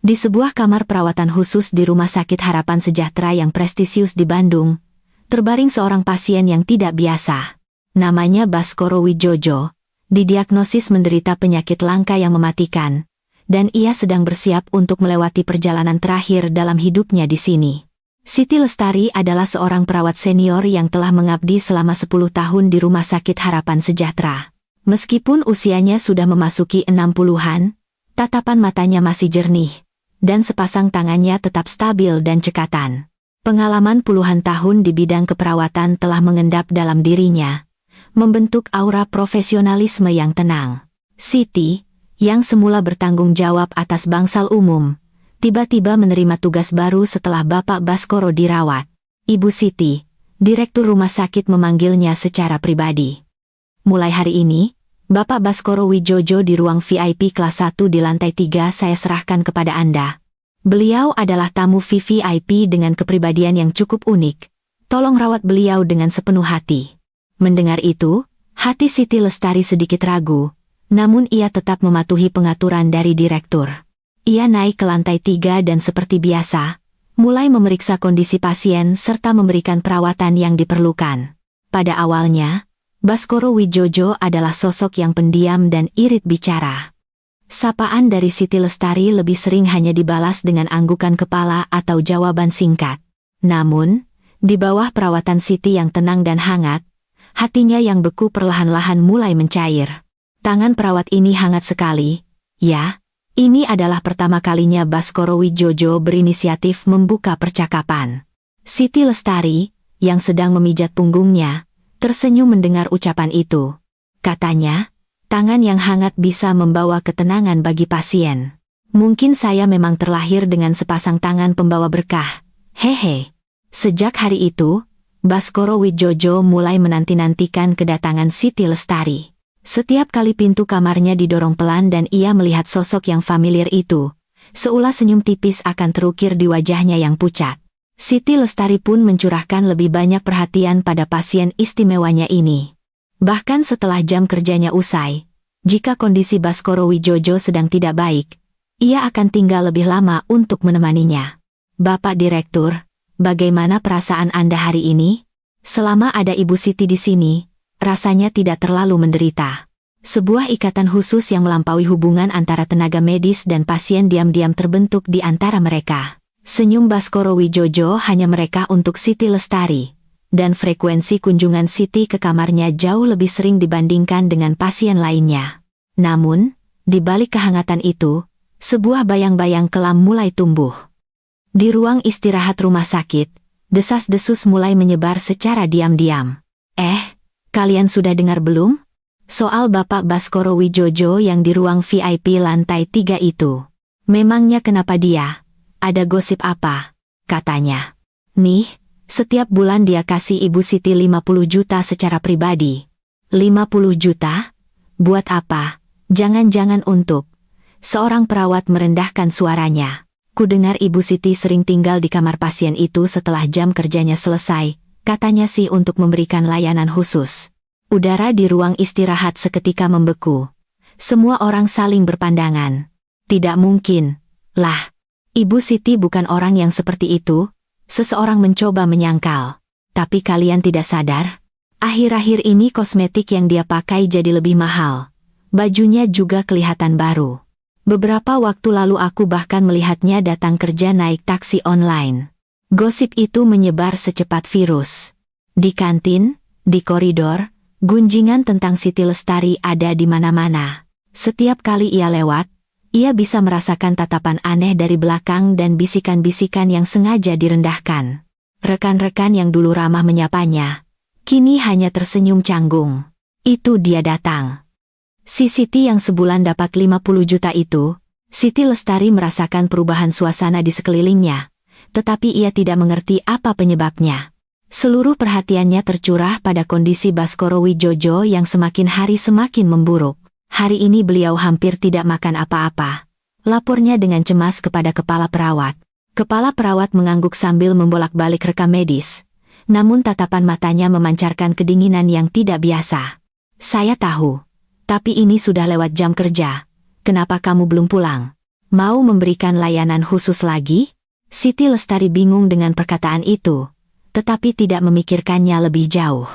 Di sebuah kamar perawatan khusus di Rumah Sakit Harapan Sejahtera yang prestisius di Bandung, terbaring seorang pasien yang tidak biasa. Namanya Baskoro Widjojo, didiagnosis menderita penyakit langka yang mematikan, dan ia sedang bersiap untuk melewati perjalanan terakhir dalam hidupnya di sini. Siti Lestari adalah seorang perawat senior yang telah mengabdi selama 10 tahun di Rumah Sakit Harapan Sejahtera. Meskipun usianya sudah memasuki 60-an, tatapan matanya masih jernih, dan sepasang tangannya tetap stabil dan cekatan. Pengalaman puluhan tahun di bidang keperawatan telah mengendap dalam dirinya, membentuk aura profesionalisme yang tenang. Siti, yang semula bertanggung jawab atas bangsal umum, tiba-tiba menerima tugas baru setelah Bapak Baskoro dirawat. Ibu Siti, Direktur Rumah Sakit memanggilnya secara pribadi. Mulai hari ini, Bapak Baskoro Widjojo di ruang VIP kelas 1 di lantai 3 saya serahkan kepada Anda. Beliau adalah tamu VVIP dengan kepribadian yang cukup unik. Tolong rawat beliau dengan sepenuh hati. Mendengar itu, hati Siti Lestari sedikit ragu, namun ia tetap mematuhi pengaturan dari direktur. Ia naik ke lantai 3 dan seperti biasa, mulai memeriksa kondisi pasien serta memberikan perawatan yang diperlukan. Pada awalnya, Baskoro Widjojo adalah sosok yang pendiam dan irit bicara. Sapaan dari Siti Lestari lebih sering hanya dibalas dengan anggukan kepala atau jawaban singkat. Namun, di bawah perawatan Siti yang tenang dan hangat, hatinya yang beku perlahan-lahan mulai mencair. Tangan perawat ini hangat sekali. Ya, ini adalah pertama kalinya Baskoro Widjojo berinisiatif membuka percakapan. Siti Lestari, yang sedang memijat punggungnya, tersenyum mendengar ucapan itu. Katanya, tangan yang hangat bisa membawa ketenangan bagi pasien. Mungkin saya memang terlahir dengan sepasang tangan pembawa berkah. Hehe. Sejak hari itu, Baskoro Widjojo mulai menanti-nantikan kedatangan Siti Lestari. Setiap kali pintu kamarnya didorong pelan dan ia melihat sosok yang familiar itu, seulas senyum tipis akan terukir di wajahnya yang pucat. Siti Lestari pun mencurahkan lebih banyak perhatian pada pasien istimewanya ini. Bahkan setelah jam kerjanya usai, jika kondisi Baskoro Widjojo sedang tidak baik, ia akan tinggal lebih lama untuk menemaninya. Bapak Direktur, bagaimana perasaan Anda hari ini? Selama ada Ibu Siti di sini, rasanya tidak terlalu menderita. Sebuah ikatan khusus yang melampaui hubungan antara tenaga medis dan pasien diam-diam terbentuk di antara mereka. Senyum Baskoro Widjojo hanya mereka untuk Siti Lestari, dan frekuensi kunjungan Siti ke kamarnya jauh lebih sering dibandingkan dengan pasien lainnya. Namun, di balik kehangatan itu, sebuah bayang-bayang kelam mulai tumbuh. Di ruang istirahat rumah sakit, desas-desus mulai menyebar secara diam-diam. Kalian sudah dengar belum? Soal Bapak Baskoro Widjojo yang di ruang VIP lantai 3 itu. Memangnya kenapa dia? Ada gosip apa? Katanya. Nih, setiap bulan dia kasih Ibu Siti 50 juta secara pribadi. 50 juta? Buat apa? Jangan-jangan untuk... Seorang perawat merendahkan suaranya. Kudengar Ibu Siti sering tinggal di kamar pasien itu setelah jam kerjanya selesai, katanya sih untuk memberikan layanan khusus. Udara di ruang istirahat seketika membeku. Semua orang saling berpandangan. Tidak mungkin. Lah. Ibu Siti bukan orang yang seperti itu, seseorang mencoba menyangkal. Tapi kalian tidak sadar? Akhir-akhir ini kosmetik yang dia pakai jadi lebih mahal. Bajunya juga kelihatan baru. Beberapa waktu lalu aku bahkan melihatnya datang kerja naik taksi online. Gosip itu menyebar secepat virus. Di kantin, di koridor, gunjingan tentang Siti Lestari ada di mana-mana. Setiap kali ia lewat, ia bisa merasakan tatapan aneh dari belakang dan bisikan-bisikan yang sengaja direndahkan. Rekan-rekan yang dulu ramah menyapanya, kini hanya tersenyum canggung. Itu dia datang. Si Siti yang sebulan dapat 50 juta itu, Siti Lestari merasakan perubahan suasana di sekelilingnya, tetapi ia tidak mengerti apa penyebabnya. Seluruh perhatiannya tercurah pada kondisi Baskoro Widjojo yang semakin hari semakin memburuk. Hari ini beliau hampir tidak makan apa-apa. Lapornya dengan cemas kepada kepala perawat. Kepala perawat mengangguk sambil membolak-balik rekam medis. Namun tatapan matanya memancarkan kedinginan yang tidak biasa. Saya tahu. Tapi ini sudah lewat jam kerja. Kenapa kamu belum pulang? Mau memberikan layanan khusus lagi? Siti Lestari bingung dengan perkataan itu, tetapi tidak memikirkannya lebih jauh.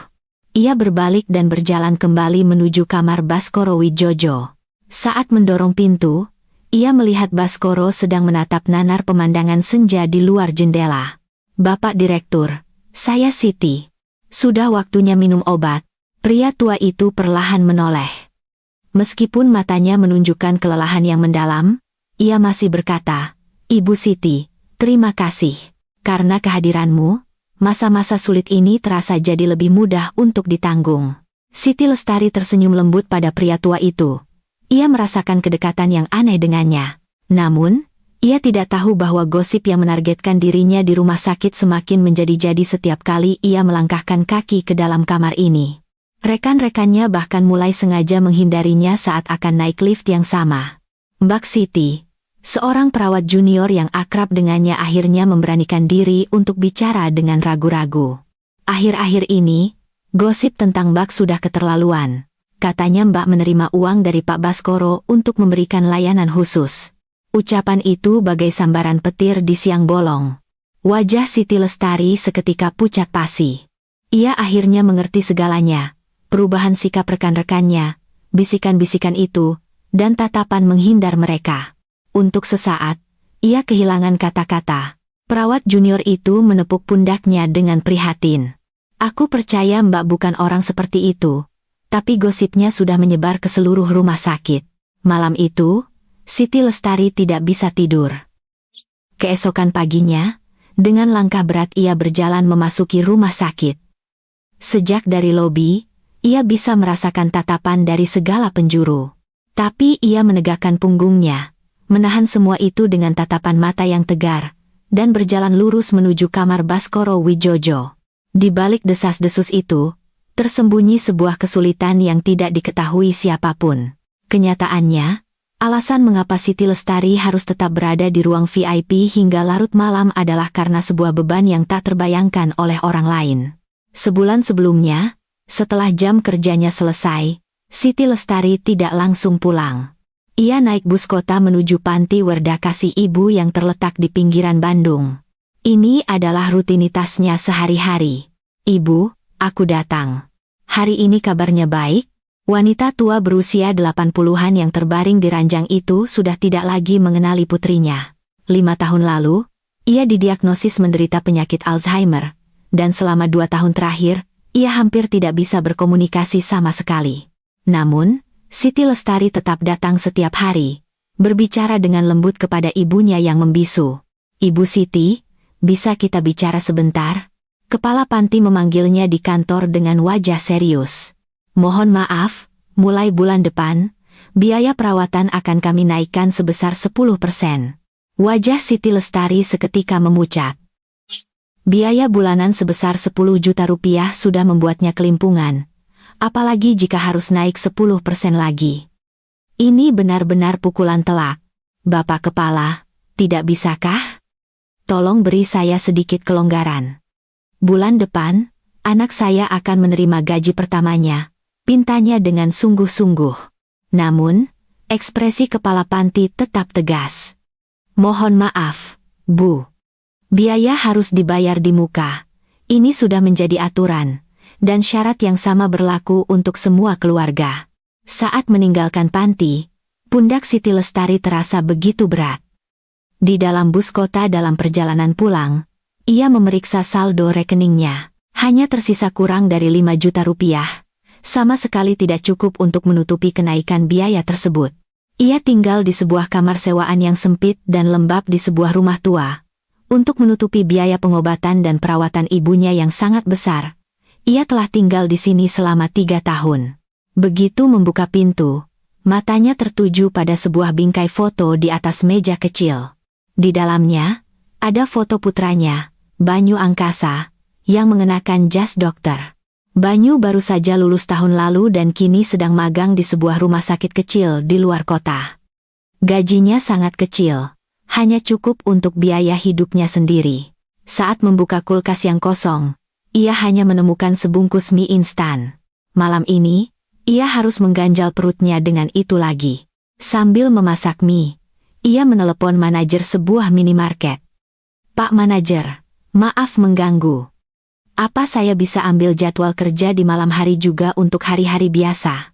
Ia berbalik dan berjalan kembali menuju kamar Baskoro Widjojo. Saat mendorong pintu, ia melihat Baskoro sedang menatap nanar pemandangan senja di luar jendela. "Bapak Direktur, saya Siti. Sudah waktunya minum obat." Pria tua itu perlahan menoleh. Meskipun matanya menunjukkan kelelahan yang mendalam, ia masih berkata, "Ibu Siti, terima kasih. Karena kehadiranmu, masa-masa sulit ini terasa jadi lebih mudah untuk ditanggung." Siti Lestari tersenyum lembut pada pria tua itu. Ia merasakan kedekatan yang aneh dengannya. Namun, ia tidak tahu bahwa gosip yang menargetkan dirinya di rumah sakit semakin menjadi-jadi setiap kali ia melangkahkan kaki ke dalam kamar ini. Rekan-rekannya bahkan mulai sengaja menghindarinya saat akan naik lift yang sama. Mbak Siti, seorang perawat junior yang akrab dengannya akhirnya memberanikan diri untuk bicara dengan ragu-ragu. "Akhir-akhir ini, gosip tentang Mbak sudah keterlaluan. Katanya Mbak menerima uang dari Pak Baskoro untuk memberikan layanan khusus." Ucapan itu bagai sambaran petir di siang bolong. Wajah Siti Lestari seketika pucat pasi. Ia akhirnya mengerti segalanya, perubahan sikap rekan-rekannya, bisikan-bisikan itu, dan tatapan menghindar mereka. Untuk sesaat, ia kehilangan kata-kata. Perawat junior itu menepuk pundaknya dengan prihatin. "Aku percaya Mbak bukan orang seperti itu, tapi gosipnya sudah menyebar ke seluruh rumah sakit." Malam itu, Siti Lestari tidak bisa tidur. Keesokan paginya, dengan langkah berat ia berjalan memasuki rumah sakit. Sejak dari lobi, ia bisa merasakan tatapan dari segala penjuru. Tapi ia menegakkan punggungnya, menahan semua itu dengan tatapan mata yang tegar, dan berjalan lurus menuju kamar Baskoro Widjojo. Di balik desas-desus itu, tersembunyi sebuah kesulitan yang tidak diketahui siapapun. Kenyataannya, alasan mengapa Siti Lestari harus tetap berada di ruang VIP hingga larut malam adalah karena sebuah beban yang tak terbayangkan oleh orang lain. Sebulan sebelumnya, setelah jam kerjanya selesai, Siti Lestari tidak langsung pulang. Ia naik bus kota menuju panti Werda Kasih Ibu yang terletak di pinggiran Bandung. Ini adalah rutinitasnya sehari-hari. "Ibu, aku datang. Hari ini kabarnya baik?" Wanita tua berusia 80-an yang terbaring di ranjang itu sudah tidak lagi mengenali putrinya. 5 tahun lalu, ia didiagnosis menderita penyakit Alzheimer, dan selama 2 tahun terakhir, ia hampir tidak bisa berkomunikasi sama sekali. Namun, Siti Lestari tetap datang setiap hari, berbicara dengan lembut kepada ibunya yang membisu. "Ibu Siti, bisa kita bicara sebentar?" Kepala panti memanggilnya di kantor dengan wajah serius. "Mohon maaf, mulai bulan depan, biaya perawatan akan kami naikkan sebesar 10%. Wajah Siti Lestari seketika memucat. Biaya bulanan sebesar 10 juta rupiah sudah membuatnya kelimpungan, apalagi jika harus naik 10% lagi. Ini benar-benar pukulan telak. "Bapak Kepala, tidak bisakah? Tolong beri saya sedikit kelonggaran. Bulan depan, anak saya akan menerima gaji pertamanya," pintanya dengan sungguh-sungguh. Namun, ekspresi kepala panti tetap tegas. "Mohon maaf, Bu. Biaya harus dibayar di muka. Ini sudah menjadi aturan, dan syarat yang sama berlaku untuk semua keluarga." Saat meninggalkan panti, pundak Siti Lestari terasa begitu berat. Di dalam bus kota dalam perjalanan pulang, ia memeriksa saldo rekeningnya. Hanya tersisa kurang dari 5 juta rupiah. Sama sekali tidak cukup untuk menutupi kenaikan biaya tersebut. Ia tinggal di sebuah kamar sewaan yang sempit dan lembab di sebuah rumah tua. Untuk menutupi biaya pengobatan dan perawatan ibunya yang sangat besar, ia telah tinggal di sini selama 3 tahun. Begitu membuka pintu, matanya tertuju pada sebuah bingkai foto di atas meja kecil. Di dalamnya, ada foto putranya, Banyu Angkasa, yang mengenakan jas dokter. Banyu baru saja lulus tahun lalu dan kini sedang magang di sebuah rumah sakit kecil di luar kota. Gajinya sangat kecil, hanya cukup untuk biaya hidupnya sendiri. Saat membuka kulkas yang kosong, ia hanya menemukan sebungkus mie instan. Malam ini, ia harus mengganjal perutnya dengan itu lagi. Sambil memasak mie, Ia menelepon manajer sebuah minimarket. "Pak manajer, maaf mengganggu. Apa saya bisa ambil jadwal kerja di malam hari juga untuk hari-hari biasa?"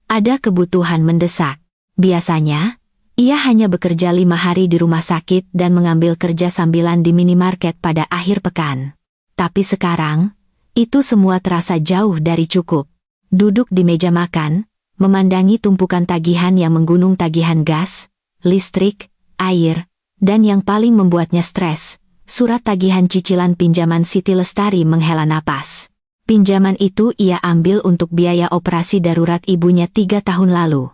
Ada kebutuhan mendesak. Biasanya, ia hanya bekerja 5 hari di rumah sakit dan mengambil kerja sambilan di minimarket pada akhir pekan. Tapi sekarang, itu semua terasa jauh dari cukup. Duduk di meja makan, memandangi tumpukan tagihan yang menggunung, tagihan gas, listrik, air, dan yang paling membuatnya stres, surat tagihan cicilan pinjaman Siti Lestari. Menghela napas. Pinjaman itu ia ambil untuk biaya operasi darurat ibunya 3 tahun lalu.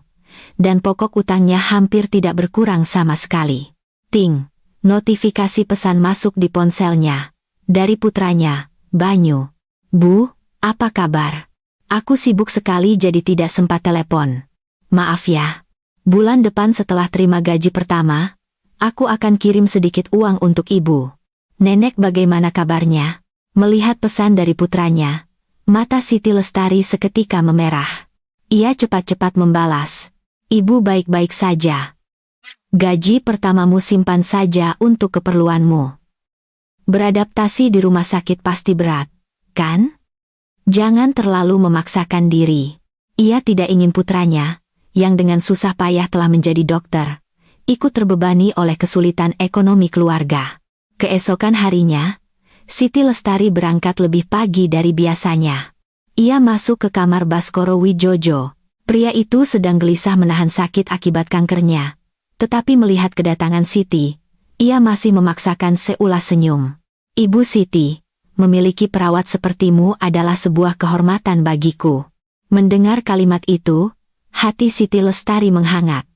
Dan pokok utangnya hampir tidak berkurang sama sekali. Ting, notifikasi pesan masuk di ponselnya. Dari putranya, Banyu. "Bu, apa kabar? Aku sibuk sekali jadi tidak sempat telepon. Maaf ya. Bulan depan setelah terima gaji pertama, aku akan kirim sedikit uang untuk ibu. Nenek bagaimana kabarnya?" Melihat pesan dari putranya, mata Siti Lestari seketika memerah. Ia cepat-cepat membalas. "Ibu baik-baik saja. Gaji pertamamu simpan saja untuk keperluanmu. Beradaptasi di rumah sakit pasti berat, kan? Jangan terlalu memaksakan diri." Ia tidak ingin putranya, yang dengan susah payah telah menjadi dokter, ikut terbebani oleh kesulitan ekonomi keluarga. Keesokan harinya, Siti Lestari berangkat lebih pagi dari biasanya. Ia masuk ke kamar Baskoro Widjojo. Pria itu sedang gelisah menahan sakit akibat kankernya. Tetapi melihat kedatangan Siti, ia masih memaksakan seulas senyum. "Ibu Siti, memiliki perawat sepertimu adalah sebuah kehormatan bagiku." Mendengar kalimat itu, hati Siti Lestari menghangat.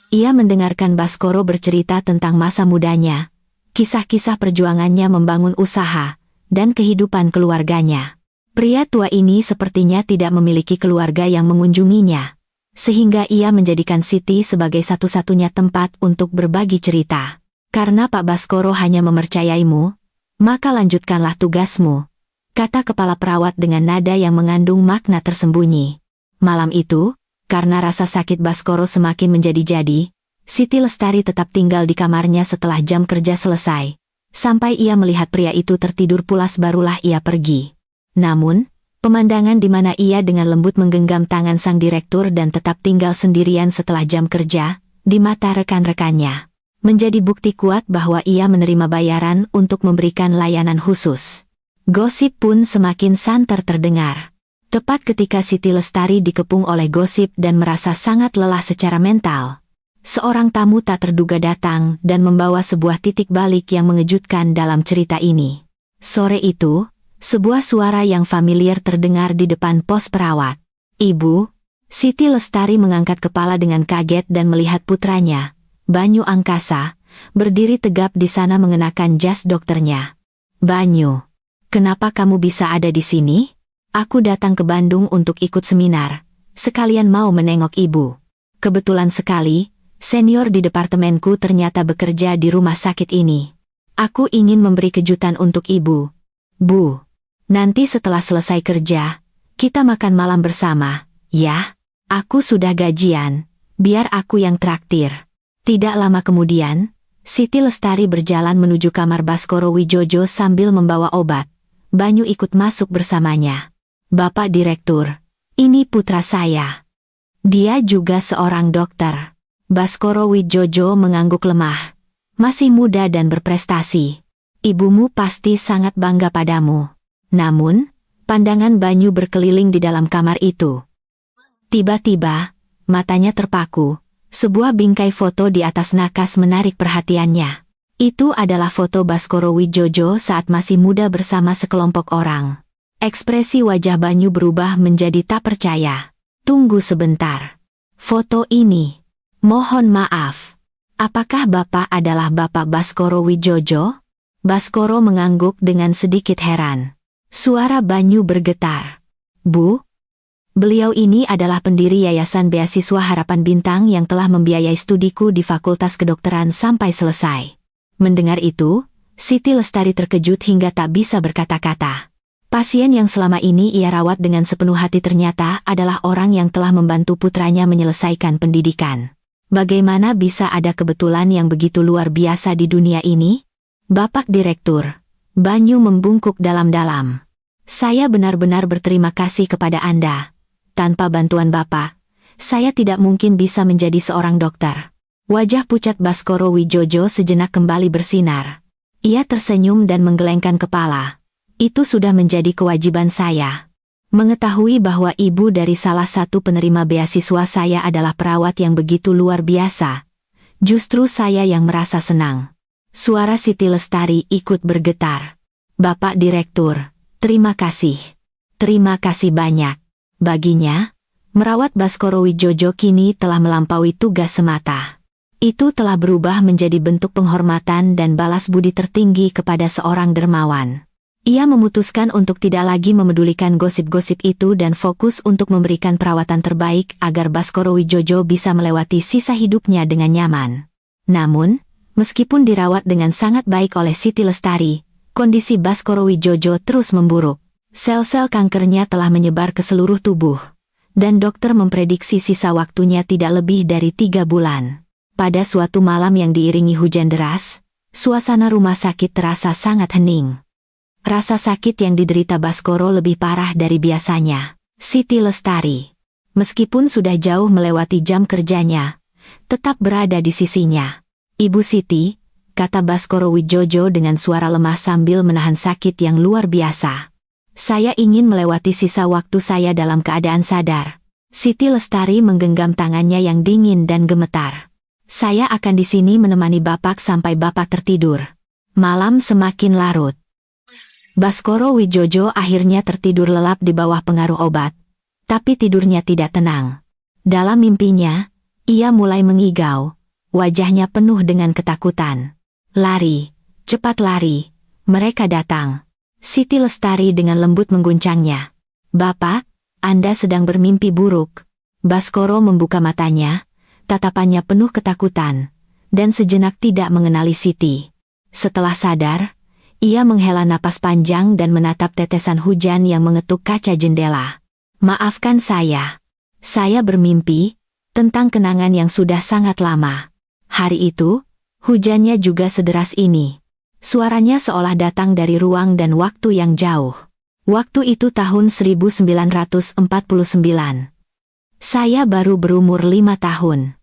Ia mendengarkan Baskoro bercerita tentang masa mudanya, kisah-kisah perjuangannya membangun usaha, dan kehidupan keluarganya. Pria tua ini sepertinya tidak memiliki keluarga yang mengunjunginya, sehingga ia menjadikan Siti sebagai satu-satunya tempat untuk berbagi cerita. "Karena Pak Baskoro hanya mempercayaimu, maka lanjutkanlah tugasmu," kata kepala perawat dengan nada yang mengandung makna tersembunyi. Malam itu, karena rasa sakit Baskoro semakin menjadi-jadi, Siti Lestari tetap tinggal di kamarnya setelah jam kerja selesai. Sampai ia melihat pria itu tertidur pulas barulah ia pergi. Namun, pemandangan di mana ia dengan lembut menggenggam tangan sang direktur dan tetap tinggal sendirian setelah jam kerja, di mata rekan-rekannya, menjadi bukti kuat bahwa ia menerima bayaran untuk memberikan layanan khusus. Gosip pun semakin santer terdengar. Tepat ketika Siti Lestari dikepung oleh gosip dan merasa sangat lelah secara mental, seorang tamu tak terduga datang dan membawa sebuah titik balik yang mengejutkan dalam cerita ini. Sore itu, sebuah suara yang familiar terdengar di depan pos perawat. "Ibu." Siti Lestari mengangkat kepala dengan kaget dan melihat putranya, Banyu Angkasa, berdiri tegap di sana mengenakan jas dokternya. "Banyu, kenapa kamu bisa ada di sini?" "Aku datang ke Bandung untuk ikut seminar, sekalian mau menengok ibu. Kebetulan sekali, senior di departemenku ternyata bekerja di rumah sakit ini. Aku ingin memberi kejutan untuk ibu. Bu, nanti setelah selesai kerja, kita makan malam bersama, ya? Aku sudah gajian, biar aku yang traktir." Tidak lama kemudian, Siti Lestari berjalan menuju kamar Baskoro Widjojo sambil membawa obat. Banyu ikut masuk bersamanya. "Bapak Direktur, ini putra saya. Dia juga seorang dokter." Baskoro Widjojo mengangguk lemah. "Masih muda dan berprestasi. Ibumu pasti sangat bangga padamu." Namun, pandangan Banyu berkeliling di dalam kamar itu. Tiba-tiba, matanya terpaku. Sebuah bingkai foto di atas nakas menarik perhatiannya. Itu adalah foto Baskoro Widjojo saat masih muda bersama sekelompok orang. Ekspresi wajah Banyu berubah menjadi tak percaya. "Tunggu sebentar. Foto ini. Mohon maaf. Apakah Bapak adalah Bapak Baskoro Widjojo?" Baskoro mengangguk dengan sedikit heran. Suara Banyu bergetar. "Bu, beliau ini adalah pendiri Yayasan Beasiswa Harapan Bintang yang telah membiayai studiku di Fakultas Kedokteran sampai selesai." Mendengar itu, Siti Lestari terkejut hingga tak bisa berkata-kata. Pasien yang selama ini ia rawat dengan sepenuh hati ternyata adalah orang yang telah membantu putranya menyelesaikan pendidikan. Bagaimana bisa ada kebetulan yang begitu luar biasa di dunia ini? Bapak Direktur, Banyu membungkuk dalam-dalam. Saya benar-benar berterima kasih kepada Anda. Tanpa bantuan Bapak, saya tidak mungkin bisa menjadi seorang dokter. Wajah pucat Baskoro Wijojo sejenak kembali bersinar. Ia tersenyum dan menggelengkan kepala. Itu sudah menjadi kewajiban saya. Mengetahui bahwa ibu dari salah satu penerima beasiswa saya adalah perawat yang begitu luar biasa. Justru saya yang merasa senang. Suara Siti Lestari ikut bergetar. Bapak Direktur, terima kasih. Terima kasih banyak. Baginya, merawat Baskoro Wijojo kini telah melampaui tugas semata. Itu telah berubah menjadi bentuk penghormatan dan balas budi tertinggi kepada seorang dermawan. Ia memutuskan untuk tidak lagi memedulikan gosip-gosip itu dan fokus untuk memberikan perawatan terbaik agar Baskoro Wijojo bisa melewati sisa hidupnya dengan nyaman. Namun, meskipun dirawat dengan sangat baik oleh Siti Lestari, kondisi Baskoro Wijojo terus memburuk. Sel-sel kankernya telah menyebar ke seluruh tubuh, dan dokter memprediksi sisa waktunya tidak lebih dari 3 bulan. Pada suatu malam yang diiringi hujan deras, suasana rumah sakit terasa sangat hening. Rasa sakit yang diderita Baskoro lebih parah dari biasanya. Siti Lestari, meskipun sudah jauh melewati jam kerjanya, tetap berada di sisinya. Ibu Siti, kata Baskoro Wijojo dengan suara lemah sambil menahan sakit yang luar biasa. Saya ingin melewati sisa waktu saya dalam keadaan sadar. Siti Lestari menggenggam tangannya yang dingin dan gemetar. Saya akan di sini menemani Bapak sampai Bapak tertidur. Malam semakin larut. Baskoro Wijojo akhirnya tertidur lelap di bawah pengaruh obat, tapi tidurnya tidak tenang. Dalam mimpinya, ia mulai mengigau, wajahnya penuh dengan ketakutan. Lari, cepat lari, mereka datang. Siti Lestari dengan lembut mengguncangnya. Bapak, Anda sedang bermimpi buruk. Baskoro membuka matanya, tatapannya penuh ketakutan, dan sejenak tidak mengenali Siti. Setelah sadar, ia menghela napas panjang dan menatap tetesan hujan yang mengetuk kaca jendela. Maafkan saya. Saya bermimpi tentang kenangan yang sudah sangat lama. Hari itu, hujannya juga sederas ini. Suaranya seolah datang dari ruang dan waktu yang jauh. Waktu itu tahun 1949. Saya baru berumur 5 tahun.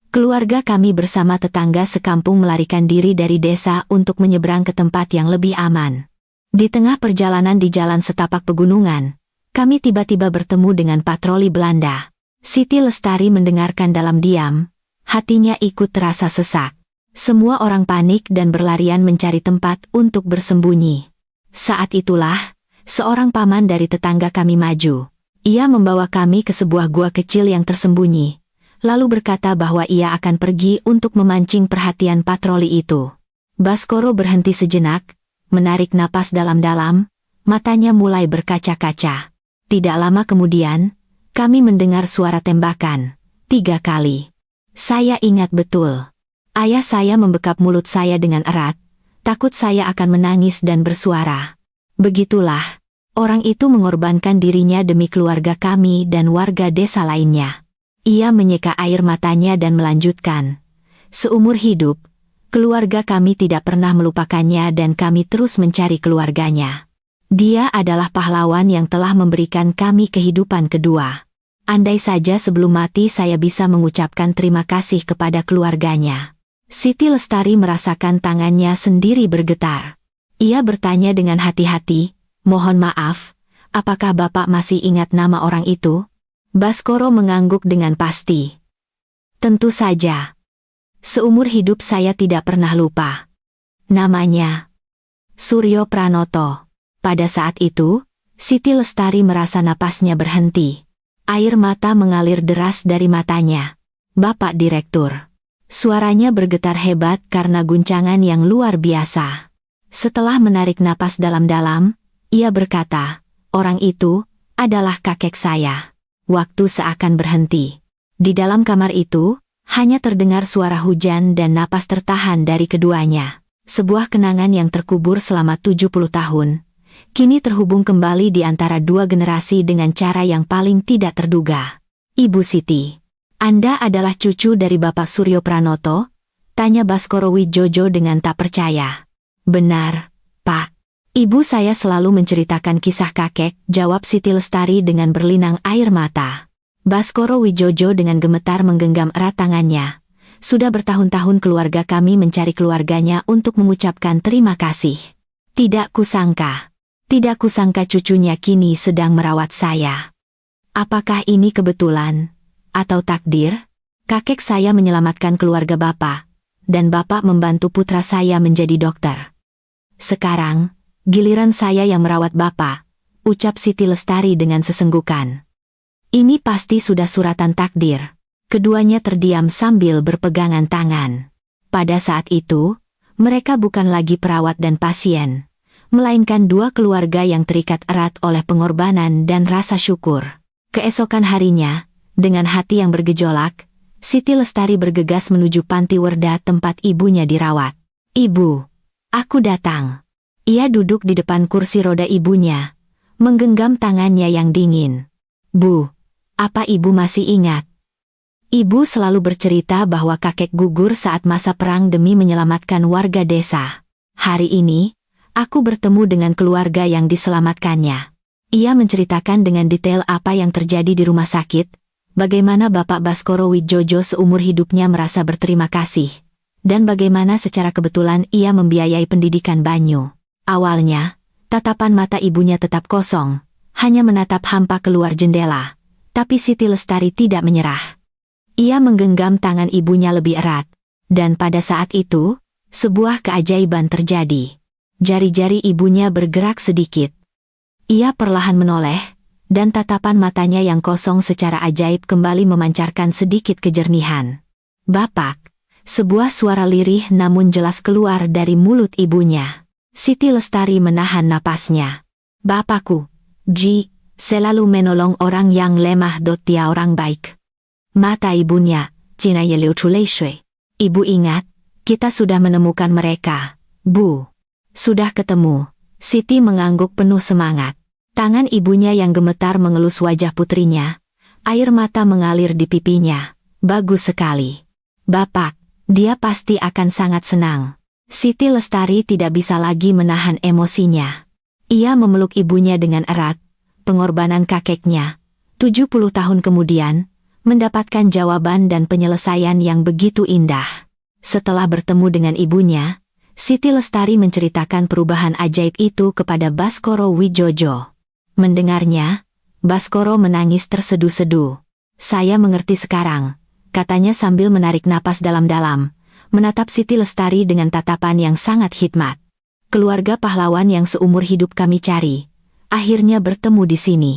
Keluarga kami bersama tetangga sekampung melarikan diri dari desa untuk menyeberang ke tempat yang lebih aman. Di tengah perjalanan di jalan setapak pegunungan, kami tiba-tiba bertemu dengan patroli Belanda. Siti Lestari mendengarkan dalam diam, hatinya ikut terasa sesak. Semua orang panik dan berlarian mencari tempat untuk bersembunyi. Saat itulah, seorang paman dari tetangga kami maju. Ia membawa kami ke sebuah gua kecil yang tersembunyi, lalu berkata bahwa ia akan pergi untuk memancing perhatian patroli itu. Baskoro berhenti sejenak, menarik napas dalam-dalam, matanya mulai berkaca-kaca. Tidak lama kemudian, kami mendengar suara tembakan, 3 kali. Saya ingat betul. Ayah saya membekap mulut saya dengan erat, takut saya akan menangis dan bersuara. Begitulah, orang itu mengorbankan dirinya demi keluarga kami dan warga desa lainnya. Ia menyeka air matanya dan melanjutkan. Seumur hidup, keluarga kami tidak pernah melupakannya dan kami terus mencari keluarganya. Dia adalah pahlawan yang telah memberikan kami kehidupan kedua. Andai saja sebelum mati saya bisa mengucapkan terima kasih kepada keluarganya. Siti Lestari merasakan tangannya sendiri bergetar. Ia bertanya dengan hati-hati, mohon maaf, apakah Bapak masih ingat nama orang itu? Baskoro mengangguk dengan pasti. Tentu saja. Seumur hidup saya tidak pernah lupa. Namanya Suryo Pranoto. Pada saat itu, Siti Lestari merasa napasnya berhenti. Air mata mengalir deras dari matanya. Bapak Direktur. Suaranya bergetar hebat karena guncangan yang luar biasa. Setelah menarik napas dalam-dalam, ia berkata, orang itu adalah kakek saya. Waktu seakan berhenti. Di dalam kamar itu, hanya terdengar suara hujan dan napas tertahan dari keduanya. Sebuah kenangan yang terkubur selama 70 tahun, kini terhubung kembali di antara 2 generasi dengan cara yang paling tidak terduga. Ibu Siti, Anda adalah cucu dari Bapak Suryo Pranoto? Tanya Baskoro Wijojo dengan tak percaya. Benar, Pak. Ibu saya selalu menceritakan kisah kakek, jawab Siti Lestari dengan berlinang air mata. Baskoro Wijojo dengan gemetar menggenggam erat tangannya. Sudah bertahun-tahun keluarga kami mencari keluarganya untuk mengucapkan terima kasih. Tidak kusangka cucunya kini sedang merawat saya. Apakah ini kebetulan atau takdir? Kakek saya menyelamatkan keluarga Bapak, dan Bapak membantu putra saya menjadi dokter. Sekarang, giliran saya yang merawat Bapak, ucap Siti Lestari dengan sesenggukan. Ini pasti sudah suratan takdir. Keduanya terdiam sambil berpegangan tangan. Pada saat itu, mereka bukan lagi perawat dan pasien, melainkan dua keluarga yang terikat erat oleh pengorbanan dan rasa syukur. Keesokan harinya, dengan hati yang bergejolak, Siti Lestari bergegas menuju panti werda tempat ibunya dirawat. Ibu, aku datang. Ia duduk di depan kursi roda ibunya, menggenggam tangannya yang dingin. Bu, apa ibu masih ingat? Ibu selalu bercerita bahwa kakek gugur saat masa perang demi menyelamatkan warga desa. Hari ini, aku bertemu dengan keluarga yang diselamatkannya. Ia menceritakan dengan detail apa yang terjadi di rumah sakit, bagaimana Bapak Baskoro Wijojo seumur hidupnya merasa berterima kasih, dan bagaimana secara kebetulan ia membiayai pendidikan Banyu. Awalnya, tatapan mata ibunya tetap kosong, hanya menatap hampa keluar jendela, tapi Siti Lestari tidak menyerah. Ia menggenggam tangan ibunya lebih erat, dan pada saat itu, sebuah keajaiban terjadi. Jari-jari ibunya bergerak sedikit. Ia perlahan menoleh, dan tatapan matanya yang kosong secara ajaib kembali memancarkan sedikit kejernihan. Bapak, sebuah suara lirih namun jelas keluar dari mulut ibunya. Siti Lestari menahan napasnya. Bapakku, Ji, selalu menolong orang yang lemah. Dia orang baik. Mata ibunya, Cina Yeliu Chuleishui. Ibu ingat, kita sudah menemukan mereka, Bu. Sudah ketemu. Siti mengangguk penuh semangat. Tangan ibunya yang gemetar mengelus wajah putrinya. Air mata mengalir di pipinya. Bagus sekali. Bapak, dia pasti akan sangat senang. Siti Lestari tidak bisa lagi menahan emosinya. Ia memeluk ibunya dengan erat. Pengorbanan kakeknya, 70 tahun kemudian, mendapatkan jawaban dan penyelesaian yang begitu indah. Setelah bertemu dengan ibunya, Siti Lestari menceritakan perubahan ajaib itu kepada Baskoro Wijojo. Mendengarnya, Baskoro menangis terseduh-seduh. Saya mengerti sekarang, katanya sambil menarik napas dalam-dalam, menatap Siti Lestari dengan tatapan yang sangat hikmat. Keluarga pahlawan yang seumur hidup kami cari, akhirnya bertemu di sini.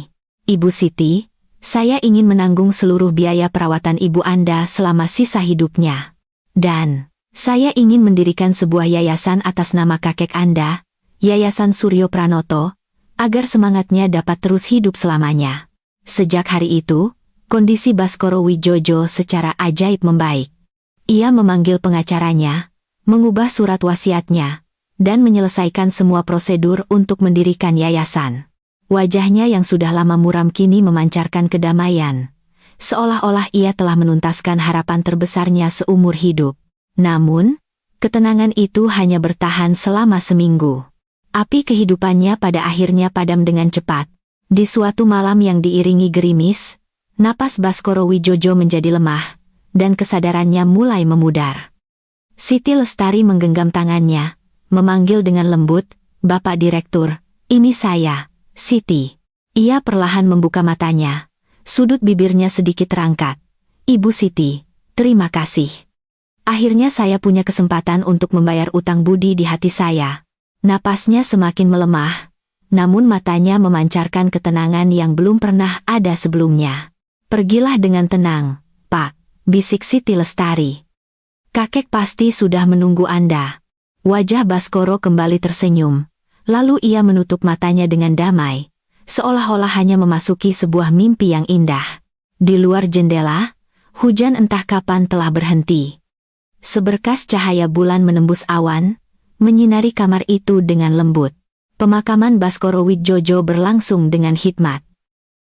Ibu Siti, saya ingin menanggung seluruh biaya perawatan ibu Anda selama sisa hidupnya. Dan, saya ingin mendirikan sebuah yayasan atas nama kakek Anda, Yayasan Suryo Pranoto, agar semangatnya dapat terus hidup selamanya. Sejak hari itu, kondisi Baskoro Wijojo secara ajaib membaik. Ia memanggil pengacaranya, mengubah surat wasiatnya, dan menyelesaikan semua prosedur untuk mendirikan yayasan. Wajahnya yang sudah lama muram kini memancarkan kedamaian, seolah-olah ia telah menuntaskan harapan terbesarnya seumur hidup. Namun, ketenangan itu hanya bertahan selama seminggu. Api kehidupannya pada akhirnya padam dengan cepat. Di suatu malam yang diiringi gerimis, napas Baskoro Wijojo menjadi lemah, dan kesadarannya mulai memudar. Siti Lestari menggenggam tangannya, memanggil dengan lembut, Bapak Direktur, ini saya, Siti. Ia perlahan membuka matanya, sudut bibirnya sedikit terangkat. Ibu Siti, terima kasih. Akhirnya saya punya kesempatan untuk membayar utang budi di hati saya. Napasnya semakin melemah, namun matanya memancarkan ketenangan yang belum pernah ada sebelumnya. Pergilah dengan tenang, Pak, bisik Siti Lestari. Kakek pasti sudah menunggu Anda. Wajah Baskoro kembali tersenyum, lalu ia menutup matanya dengan damai, seolah-olah hanya memasuki sebuah mimpi yang indah. Di luar jendela, hujan entah kapan telah berhenti. Seberkas cahaya bulan menembus awan, menyinari kamar itu dengan lembut. Pemakaman Baskoro Wijojo berlangsung dengan hikmat.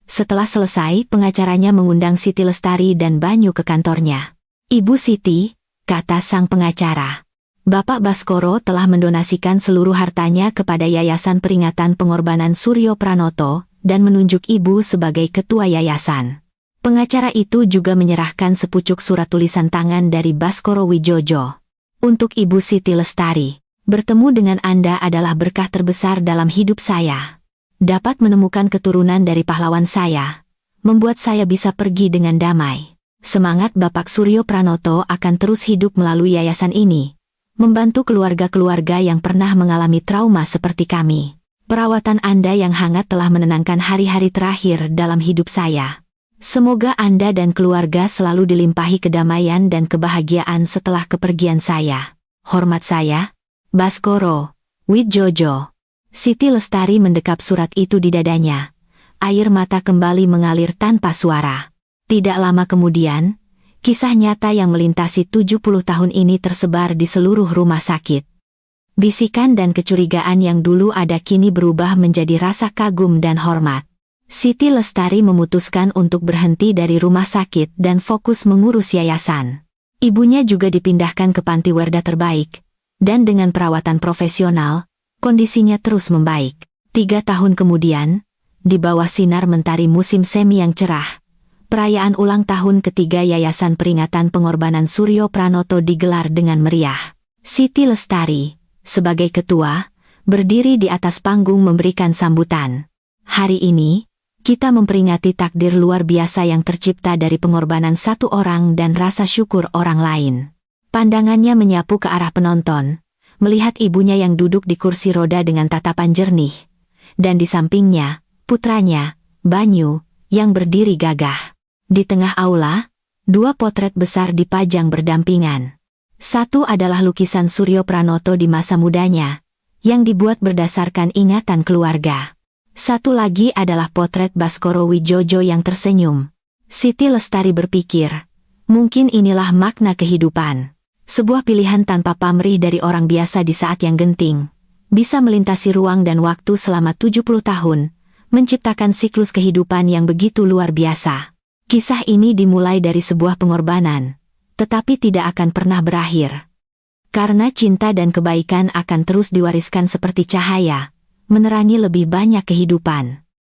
Setelah selesai, pengacaranya mengundang Siti Lestari dan Banyu ke kantornya. "Ibu Siti," kata sang pengacara, "Bapak Baskoro telah mendonasikan seluruh hartanya kepada Yayasan Peringatan Pengorbanan Suryo Pranoto dan menunjuk Ibu sebagai ketua yayasan." Pengacara itu juga menyerahkan sepucuk surat tulisan tangan dari Baskoro Wijojo. "Untuk Ibu Siti Lestari, bertemu dengan Anda adalah berkah terbesar dalam hidup saya. Dapat menemukan keturunan dari pahlawan saya, membuat saya bisa pergi dengan damai. Semangat Bapak Suryo Pranoto akan terus hidup melalui yayasan ini, membantu keluarga-keluarga yang pernah mengalami trauma seperti kami. Perawatan Anda yang hangat telah menenangkan hari-hari terakhir dalam hidup saya. Semoga Anda dan keluarga selalu dilimpahi kedamaian dan kebahagiaan setelah kepergian saya. Hormat saya, Baskoro Wijojo." Siti Lestari mendekap surat itu di dadanya. Air mata kembali mengalir tanpa suara. Tidak lama kemudian, kisah nyata yang melintasi 70 tahun ini tersebar di seluruh rumah sakit. Bisikan dan kecurigaan yang dulu ada kini berubah menjadi rasa kagum dan hormat. Siti Lestari memutuskan untuk berhenti dari rumah sakit dan fokus mengurus yayasan. Ibunya juga dipindahkan ke panti werda terbaik, dan dengan perawatan profesional, kondisinya terus membaik. 3 tahun kemudian, di bawah sinar mentari musim semi yang cerah, perayaan ulang tahun ketiga Yayasan Peringatan Pengorbanan Suryo Pranoto digelar dengan meriah. Siti Lestari, sebagai ketua, berdiri di atas panggung memberikan sambutan. "Hari ini, kita memperingati takdir luar biasa yang tercipta dari pengorbanan satu orang dan rasa syukur orang lain." Pandangannya menyapu ke arah penonton, melihat ibunya yang duduk di kursi roda dengan tatapan jernih, dan di sampingnya, putranya, Banyu, yang berdiri gagah. Di tengah aula, 2 potret besar dipajang berdampingan. Satu adalah lukisan Suryo Pranoto di masa mudanya, yang dibuat berdasarkan ingatan keluarga. Satu lagi adalah potret Baskoro Wijojo yang tersenyum. Siti Lestari berpikir, mungkin inilah makna kehidupan. Sebuah pilihan tanpa pamrih dari orang biasa di saat yang genting, bisa melintasi ruang dan waktu selama 70 tahun, menciptakan siklus kehidupan yang begitu luar biasa. Kisah ini dimulai dari sebuah pengorbanan, tetapi tidak akan pernah berakhir. Karena cinta dan kebaikan akan terus diwariskan seperti cahaya, menerangi lebih banyak kehidupan.